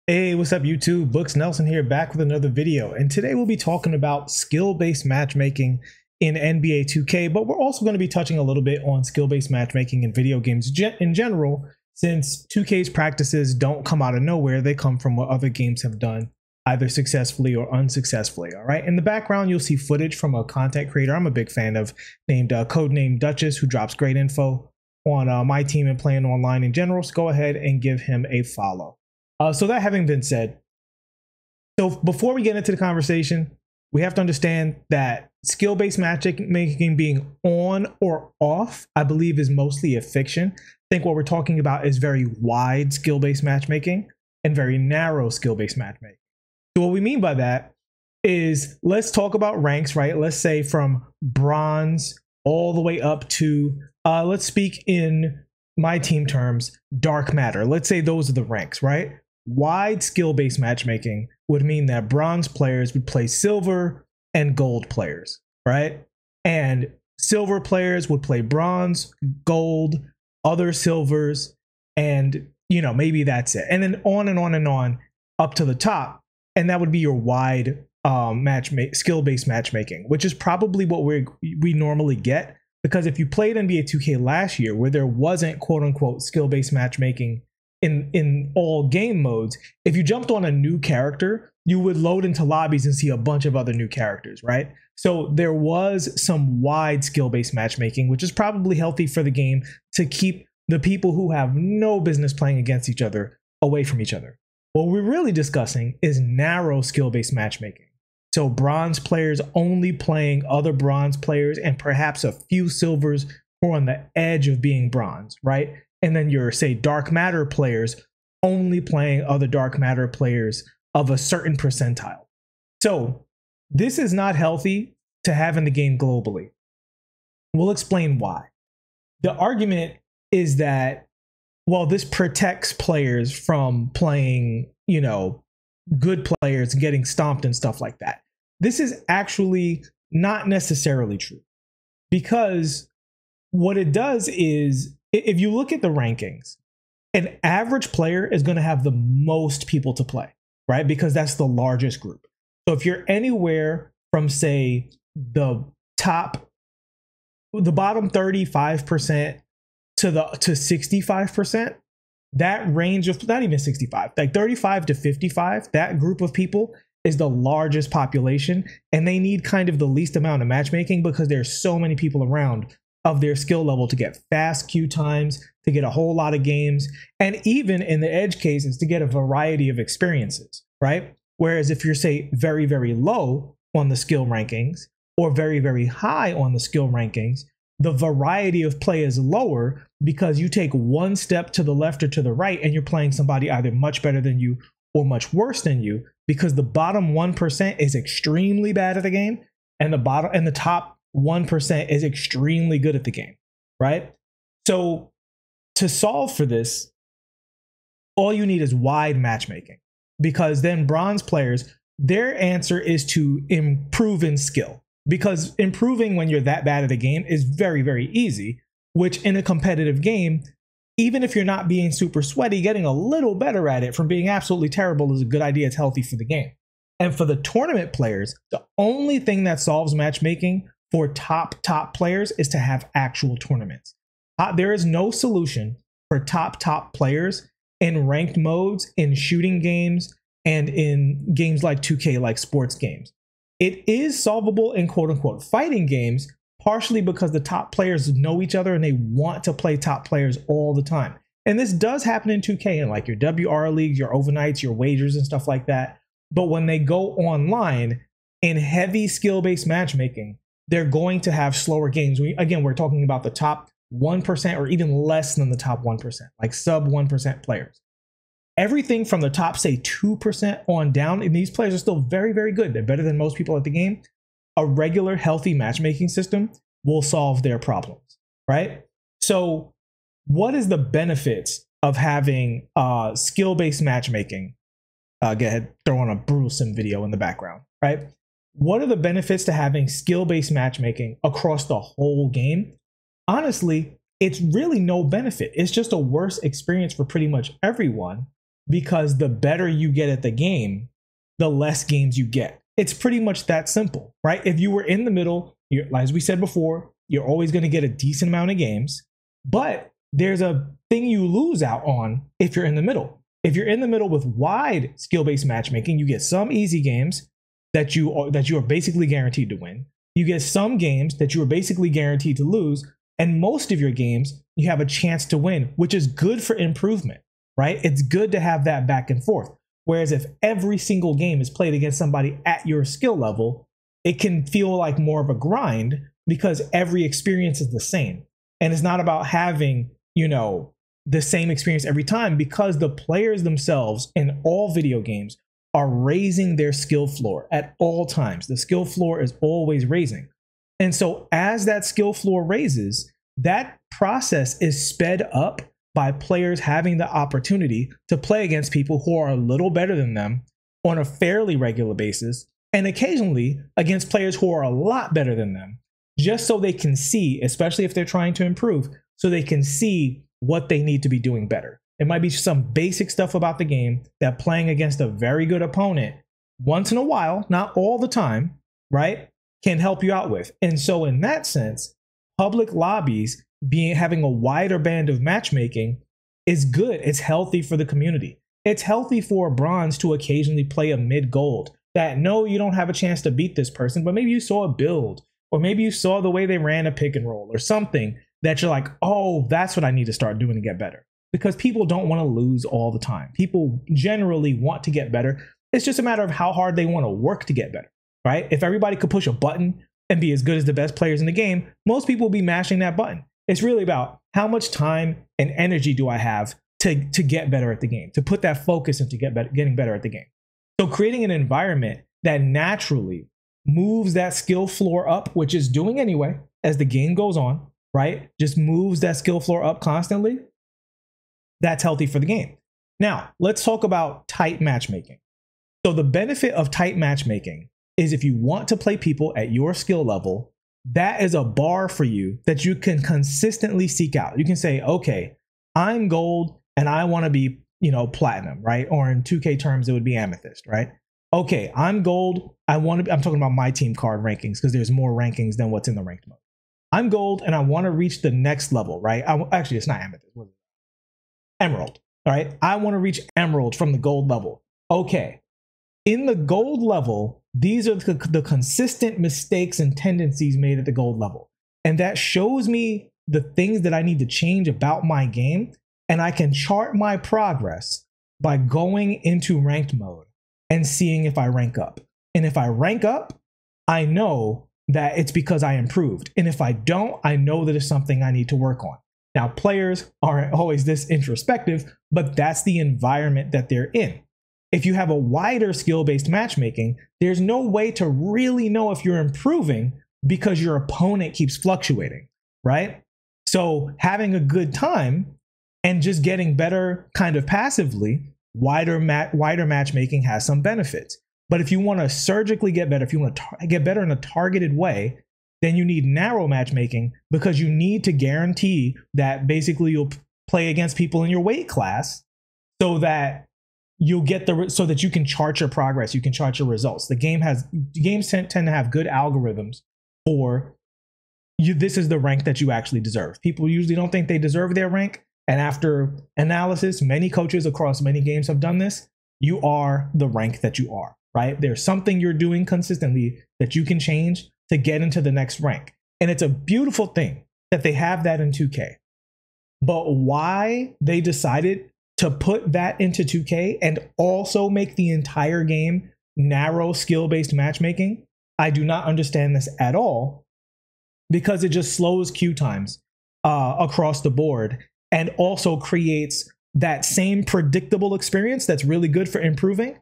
Hey, what's up YouTube? Books Nelson here, back with another video. And today we'll be talking about skill-based matchmaking in NBA 2K, but we're also going to be touching a little bit on skill-based matchmaking in video games in general, since 2K's practices don't come out of nowhere. They come from what other games have done, either successfully or unsuccessfully. All right. In the background, you'll see footage from a content creator I'm a big fan of named Codename Duchess, who drops great info on my team and playing online in general. So go ahead and give him a follow. So that having been said, so before we get into the conversation, we have to understand that skill-based matchmaking being on or off, I believe, is mostly a fiction. I think what we're talking about is very wide skill-based matchmaking and very narrow skill-based matchmaking. So what we mean by that is, let's talk about ranks, right? Let's say from bronze all the way up to, let's speak in my team terms, dark matter. Let's say those are the ranks, right? Wide skill-based matchmaking would mean that bronze players would play silver and gold players, right? And silver players would play bronze, gold, other silvers, and maybe that's it. And then on and on and on up to the top. And that would be your wide skill-based matchmaking, which is probably what we normally get. Because if you played NBA 2K last year, where there wasn't quote unquote skill-based matchmaking in all game modes, if you jumped on a new character, you would load into lobbies and see a bunch of other new characters, right? So there was some wide skill-based matchmaking, which is probably healthy for the game to keep the people who have no business playing against each other away from each other. What we're really discussing is narrow skill-based matchmaking. So bronze players only playing other bronze players and perhaps a few silvers who are on the edge of being bronze, right? And then your, say, dark matter players only playing other dark matter players of a certain percentile. So this is not healthy to have in the game globally. We'll explain why. The argument is that, well, this protects players from playing, good players and getting stomped and stuff like that. This is actually not necessarily true, because what it does is, if you look at the rankings, an average player is going to have the most people to play, right? Because that's the largest group. So if you're anywhere from, say, the bottom 35% to 65%, that range of, not even 65, like 35 to 55, that group of people is the largest population, and they need kind of the least amount of matchmaking because there's so many people around of their skill level to get fast queue times, to get a whole lot of games, and even in the edge cases to get a variety of experiences, right? Whereas if you're, say, very, very low on the skill rankings or very, very high on the skill rankings, the variety of play is lower because you take one step to the left or to the right and you're playing somebody either much better than you or much worse than you, because the bottom 1% is extremely bad at the game and the top 1% is extremely good at the game, right? So to solve for this, all you need is wide matchmaking, because then bronze players, their answer is to improve in skill. Because improving when you're that bad at a game is very, very easy, which in a competitive game, even if you're not being super sweaty, getting a little better at it from being absolutely terrible is a good idea. It's healthy for the game. And for the tournament players, the only thing that solves matchmaking for top players is to have actual tournaments. There is no solution for top players in ranked modes, in shooting games, and in games like 2K, like sports games. It is solvable in quote unquote fighting games, partially because the top players know each other and they want to play top players all the time. And this does happen in 2K, in like your WR leagues, your overnights, your wagers and stuff like that. But when they go online in heavy skill-based matchmaking, they're going to have slower games. We're talking about the top 1% or even less than the top 1%, like sub 1% players. Everything from the top, say, 2% on down, and these players are still very, very good. They're better than most people at the game. A regular, healthy matchmaking system will solve their problems, right? So what is the benefits of having skill-based matchmaking? Go ahead, throw on a Brutal Sim video in the background, right? What are the benefits to having skill-based matchmaking across the whole game? Honestly, it's really no benefit. It's just a worse experience for pretty much everyone, because the better you get at the game, the less games you get. It's pretty much that simple, right? If you were in the middle, as we said before, you're always going to get a decent amount of games, but there's a thing you lose out on if you're in the middle. If you're in the middle with wide skill-based matchmaking, you get some easy games that you are basically guaranteed to win. You get some games that you are basically guaranteed to lose, and most of your games you have a chance to win, which is good for improvement, right? It's good to have that back and forth. Whereas if every single game is played against somebody at your skill level, it can feel like more of a grind because every experience is the same. And it's not about having, the same experience every time, because the players themselves in all video games are raising their skill floor at all times. The skill floor is always raising. And so as that skill floor raises, that process is sped up by players having the opportunity to play against people who are a little better than them on a fairly regular basis, and occasionally against players who are a lot better than them, just so they can see, especially if they're trying to improve, so they can see what they need to be doing better. It might be some basic stuff about the game that playing against a very good opponent once in a while, not all the time, right, can help you out with. And so in that sense, public lobbies having a wider band of matchmaking is good. It's healthy for the community. It's healthy for a bronze to occasionally play a mid gold that, no, you don't have a chance to beat this person, but maybe you saw a build, or maybe you saw the way they ran a pick and roll or something that you're like, oh, that's what I need to start doing to get better. Because people don't want to lose all the time. People generally want to get better. It's just a matter of how hard they want to work to get better, right? If everybody could push a button and be as good as the best players in the game, most people will be mashing that button. It's really about how much time and energy do I have to get better at the game, to put that focus into getting better at the game. So creating an environment that naturally moves that skill floor up, which is doing anyway as the game goes on, right? Just moves that skill floor up constantly. That's healthy for the game. Now, let's talk about tight matchmaking. So the benefit of tight matchmaking is if you want to play people at your skill level, that is a bar for you that you can consistently seek out. You can say, okay, I'm gold and I want to be, platinum, right? Or in 2K terms, it would be amethyst, right? Okay, I'm gold. I'm talking about my team card rankings because there's more rankings than what's in the ranked mode. I'm gold and I want to reach the next level, right? Actually, it's not amethyst. What is it? Emerald, all right? I want to reach emerald from the gold level. Okay, in the gold level, these are the consistent mistakes and tendencies made at the gold level. And that shows me the things that I need to change about my game. And I can chart my progress by going into ranked mode and seeing if I rank up. And if I rank up, I know that it's because I improved. And if I don't, I know that it's something I need to work on. Now, players aren't always this introspective, but that's the environment that they're in. If you have a wider skill-based matchmaking, there's no way to really know if you're improving because your opponent keeps fluctuating, right? So having a good time and just getting better kind of passively, wider matchmaking has some benefits. But if you want to surgically get better, if you want to get better in a targeted way, then you need narrow matchmaking because you need to guarantee that basically you'll play against people in your weight class so that you'll get so that you can chart your progress, you can chart your results. Games tend to have good algorithms for you. This is the rank that you actually deserve. People usually don't think they deserve their rank. And after analysis, many coaches across many games have done this. You are the rank that you are, right? There's something you're doing consistently that you can change to get into the next rank. And it's a beautiful thing that they have that in 2K. But why they decided to put that into 2K and also make the entire game narrow skill-based matchmaking, I do not understand this at all, because it just slows queue times across the board and also creates that same predictable experience that's really good for improving.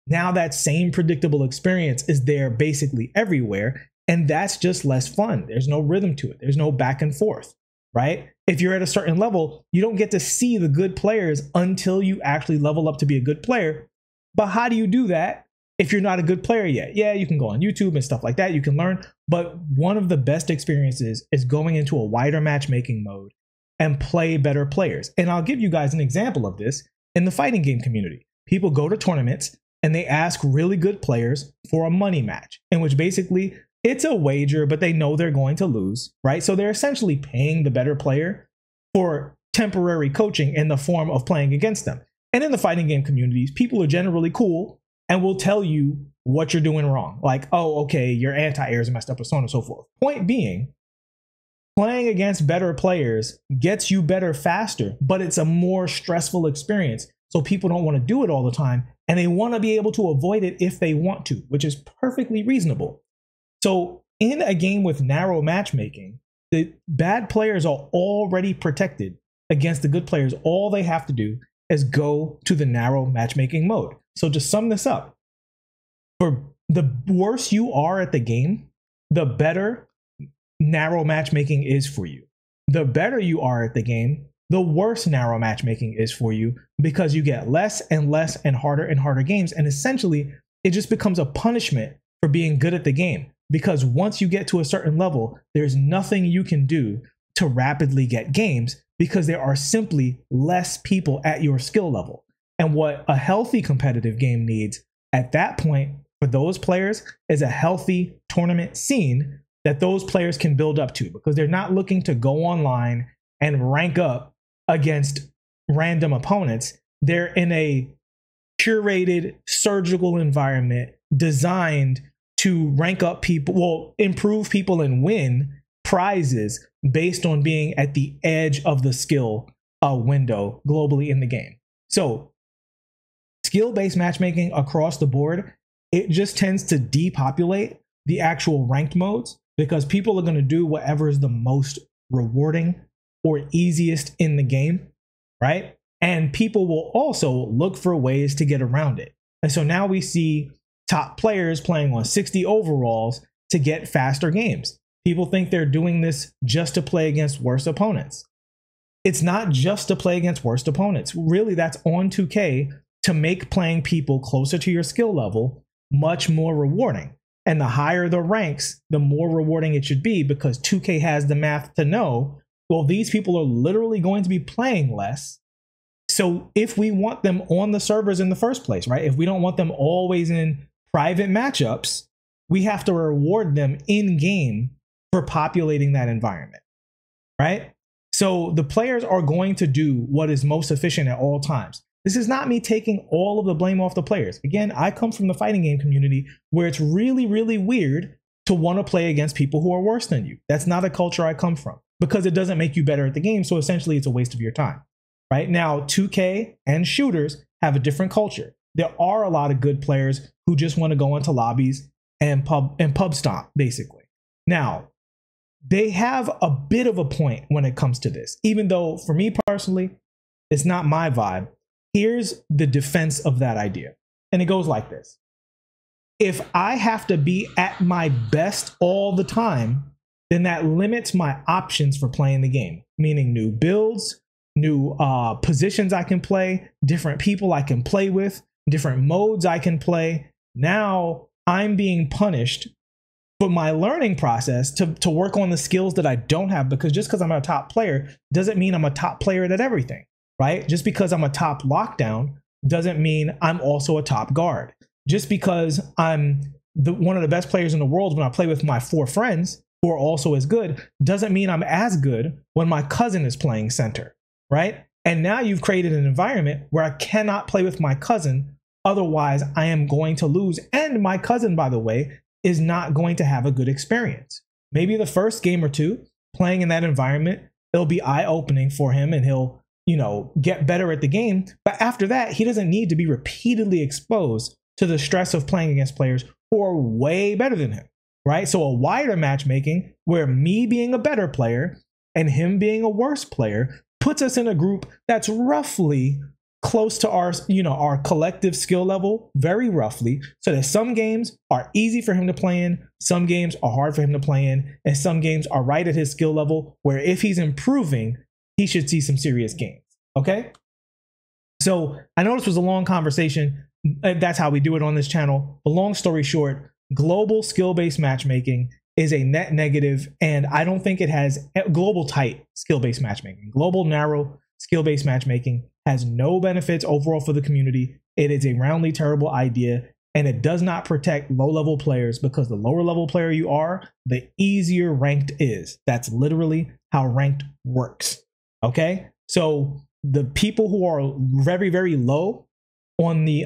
Now that same predictable experience is there basically everywhere, and that's just less fun. There's no rhythm to it. There's no back and forth, right? If you're at a certain level, you don't get to see the good players until you actually level up to be a good player. But how do you do that if you're not a good player yet? Yeah, you can go on YouTube and stuff like that. You can learn. But one of the best experiences is going into a wider matchmaking mode and play better players. And I'll give you guys an example of this. in the fighting game community. People go to tournaments and they ask really good players for a money match, in which basically it's a wager, but they know they're going to lose, right? So they're essentially paying the better player for temporary coaching in the form of playing against them. And in the fighting game communities, people are generally cool and will tell you what you're doing wrong. Like, oh, okay, your anti-air is messed up, and so on and so forth. Point being, playing against better players gets you better faster, but it's a more stressful experience. So people don't want to do it all the time, and they want to be able to avoid it if they want to, which is perfectly reasonable. So in a game with narrow matchmaking, the bad players are already protected against the good players. All they have to do is go to the narrow matchmaking mode. So to sum this up, for the worse you are at the game, the better narrow matchmaking is for you. The better you are at the game, the worse narrow matchmaking is for you, because you get less and less and harder games. And essentially, it just becomes a punishment for being good at the game. Because once you get to a certain level, there's nothing you can do to rapidly get games, because there are simply less people at your skill level. And what a healthy competitive game needs at that point for those players is a healthy tournament scene that those players can build up to, because they're not looking to go online and rank up against random opponents. They're in a curated surgical environment designed to rank up people, well, improve people and win prizes based on being at the edge of the skill window globally in the game. So skill-based matchmaking across the board, it just tends to depopulate the actual ranked modes, because people are going to do whatever is the most rewarding or easiest in the game, right? And people will also look for ways to get around it. And so now we see top players playing on 60 overalls to get faster games. People think they're doing this just to play against worse opponents. It's not just to play against worse opponents. Really, that's on 2K to make playing people closer to your skill level much more rewarding. And the higher the ranks, the more rewarding it should be, because 2K has the math to know, well, these people are literally going to be playing less. So if we want them on the servers in the first place, right? If we don't want them always in private matchups, we have to reward them in game for populating that environment, right? So the players are going to do what is most efficient at all times. This is not me taking all of the blame off the players. Again, I come from the fighting game community where it's really, really weird to want to play against people who are worse than you. That's not a culture I come from, because it doesn't make you better at the game. So essentially, it's a waste of your time. Right now, 2K and shooters have a different culture. There are a lot of good players who just want to go into lobbies and pub stomp, basically. Now, they have a bit of a point when it comes to this, even though for me personally, it's not my vibe. Here's the defense of that idea. And it goes like this. If I have to be at my best all the time, then that limits my options for playing the game, meaning new builds, new positions I can play, different people I can play with, different modes I can play. Now I'm being punished for my learning process to work on the skills that I don't have, because just because I'm a top player doesn't mean I'm a top player at everything, right? Just because I'm a top lockdown doesn't mean I'm also a top guard. Just because I'm one of the best players in the world when I play with my 4 friends who are also as good doesn't mean I'm as good when my cousin is playing center, right? And now you've created an environment where I cannot play with my cousin, otherwise I am going to lose. And my cousin, by the way, is not going to have a good experience. Maybe the first game or two playing in that environment, it'll be eye-opening for him and he'll, get better at the game. But after that, he doesn't need to be repeatedly exposed to the stress of playing against players who are way better than him, right? So a wider matchmaking where me being a better player and him being a worse player puts us in a group that's roughly close to our collective skill level, very roughly, so that some games are easy for him to play in, some games are hard for him to play in, and some games are right at his skill level where if he's improving, he should see some serious gains, okay? So I know this was a long conversation. That's how we do it on this channel. But long story short, global skill-based matchmaking is a net negative, and I don't think it has global tight skill-based matchmaking. Global narrow skill-based matchmaking has no benefits overall for the community. It is a roundly terrible idea, and it does not protect low-level players, because the lower level player you are, the easier ranked is. That's literally how ranked works. Okay? So the people who are very, very low on the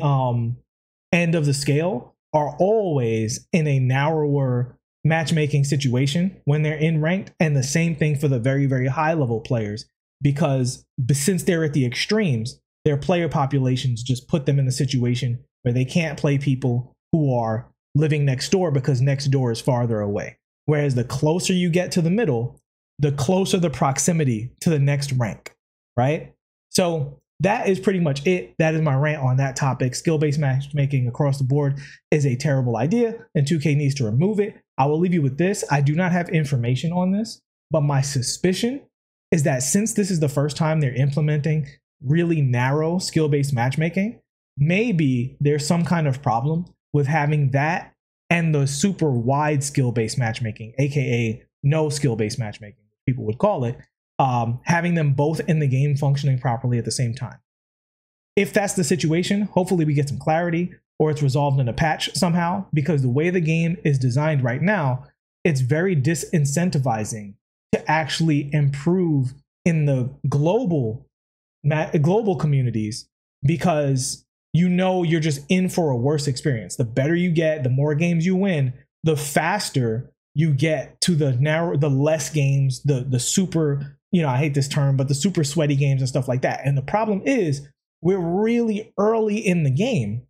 end of the scale are always in a narrower matchmaking situation when they're in ranked, and the same thing for the very, very high level players, because since they're at the extremes, their player populations just put them in a situation where they can't play people who are living next door, because next door is farther away. Whereas the closer you get to the middle, the closer the proximity to the next rank, right? So that is pretty much it. That is my rant on that topic. Skill-based matchmaking across the board is a terrible idea, and 2K needs to remove it. I will leave you with this. I do not have information on this, but my suspicion is that since this is the first time they're implementing really narrow skill-based matchmaking, maybe there's some kind of problem with having that and the super wide skill-based matchmaking, aka no skill-based matchmaking, people would call it, having them both in the game functioning properly at the same time. If that's the situation, hopefully we get some clarity, or it's resolved in a patch somehow, because the way the game is designed right now, it's very disincentivizing to actually improve in the global communities, because you know you're just in for a worse experience. The better you get, the more games you win, the faster you get to the less games, the super, I hate this term, but the super sweaty games and stuff like that. And the problem is we're really early in the game.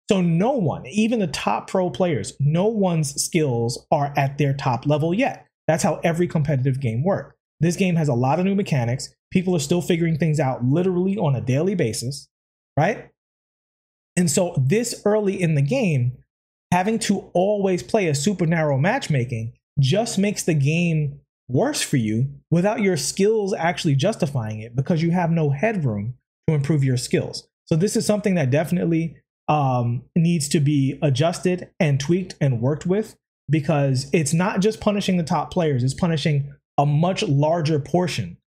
So no one, even the top pro players, no one's skills are at their top level yet. That's how every competitive game works. This game has a lot of new mechanics. People are still figuring things out literally on a daily basis, right? And so this early in the game, having to always play a super narrow matchmaking just makes the game worse for you without your skills actually justifying it, because you have no headroom to improve your skills. So this is something that definitely needs to be adjusted and tweaked and worked with, because it's not just punishing the top players, it's punishing a much larger portion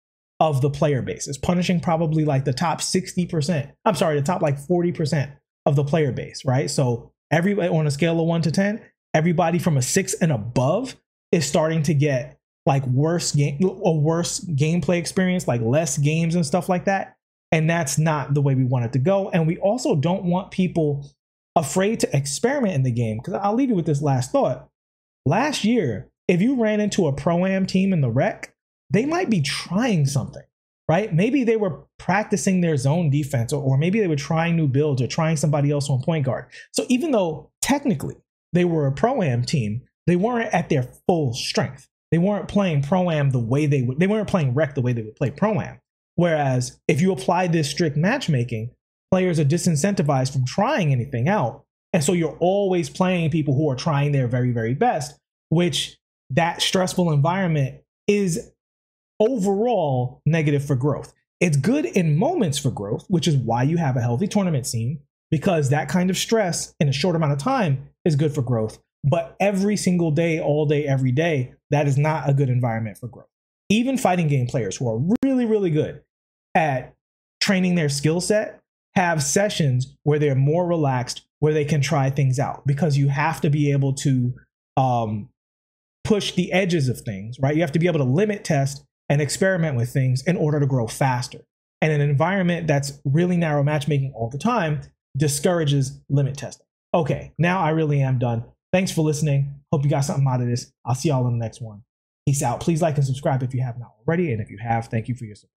of the player base. It's punishing probably like the top 60%, I'm sorry, the top like 40% of the player base, right? So everybody on a scale of 1 to 10, everybody from a 6 and above is starting to get like a worse gameplay experience, like less games and stuff like that. And that's not the way we want it to go. And we also don't want people afraid to experiment in the game, because I'll leave you with this last thought. Last year, if you ran into a Pro-Am team in the rec, they might be trying something, right? Maybe they were practicing their zone defense, or maybe they were trying new builds or trying somebody else on point guard. So even though technically they were a Pro-Am team, they weren't at their full strength. They weren't playing Pro-Am the way they weren't playing rec the way they would play Pro-Am. Whereas if you apply this strict matchmaking, players are disincentivized from trying anything out. And so you're always playing people who are trying their very, very best, which that stressful environment is overall negative for growth. It's good in moments for growth, which is why you have a healthy tournament scene, because that kind of stress in a short amount of time is good for growth. But every single day, all day, every day, that is not a good environment for growth. Even fighting game players who are really, really good at training their skill set have sessions where they're more relaxed, where they can try things out, because you have to be able to push the edges of things, right? You have to be able to limit test and experiment with things in order to grow faster. And an environment that's really narrow matchmaking all the time discourages limit testing. Okay, now I really am done. Thanks for listening. Hope you got something out of this. I'll see y'all in the next one. Peace out. Please like and subscribe if you have not already. And if you have, thank you for your support.